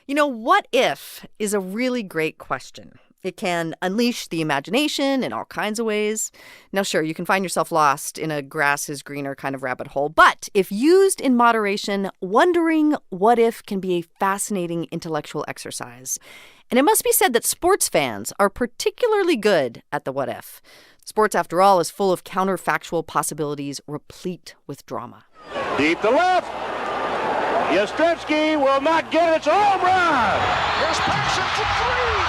What if is a really great question. It can unleash the imagination in all kinds of ways. Now, sure, you can find yourself lost in a grass is greener kind of rabbit hole. But if used in moderation, wondering what if can be a fascinating intellectual exercise. And it must be said that sports fans are particularly good at the what if. Sports, after all, is full of counterfactual possibilities, replete with drama. Deep to left. Yastrzemski will not get it. It's a home run. Here's Paxson for three.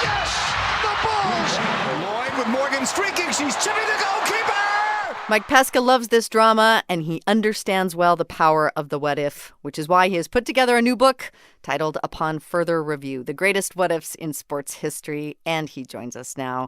Yes, the Bulls. Lloyd with Morgan streaking. She's chipping the goalkeeper. Mike Pesca loves this drama, and he understands well the power of the what if, which is why he has put together a new book titled Upon Further Review, The Greatest What Ifs in Sports History, and he joins us now.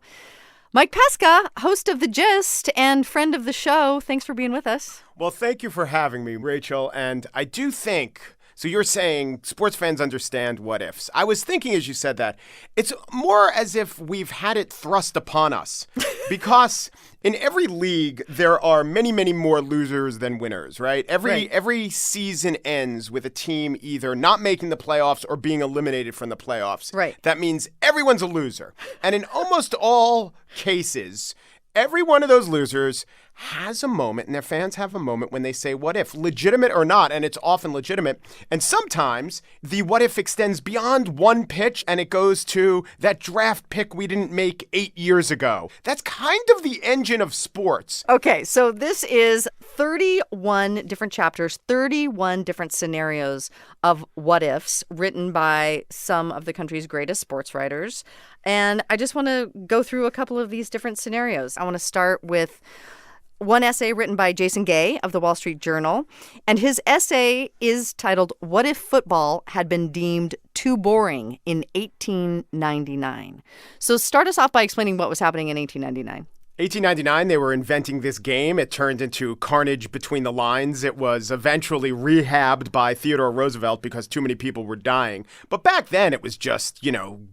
Mike Pesca, host of The Gist and friend of the show, thanks for being with us. Well, thank you for having me, Rachel. And I do think, so you're saying sports fans understand what ifs. I was thinking as you said that, it's more as if we've had it thrust upon us. Because in every league, there are many, many more losers than winners, right? Every season ends with a team either not making the playoffs or being eliminated from the playoffs. Right. That means everyone's a loser. And in almost all cases, every one of those losers has a moment, and their fans have a moment when they say, what if? Legitimate or not, and it's often legitimate. And sometimes the what if extends beyond one pitch, and it goes to that draft pick we didn't make 8 years ago. That's kind of the engine of sports. Okay, so this is 31 different chapters, 31 different scenarios of what ifs written by some of the country's greatest sports writers. And I just want to go through a couple of these different scenarios. I want to start with one essay written by Jason Gay of the Wall Street Journal. And his essay is titled, What If Football Had Been Deemed Too Boring in 1899? So start us off by explaining what was happening in 1899. 1899, they were inventing this game. It turned into carnage between the lines. It was eventually rehabbed by Theodore Roosevelt because too many people were dying. But back then, it was just,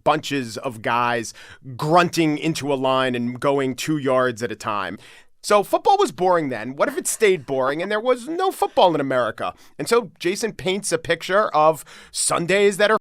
bunches of guys grunting into a line and going 2 yards at a time. So football was boring then. What if it stayed boring and there was no football in America? And so Jason paints a picture of Sundays that are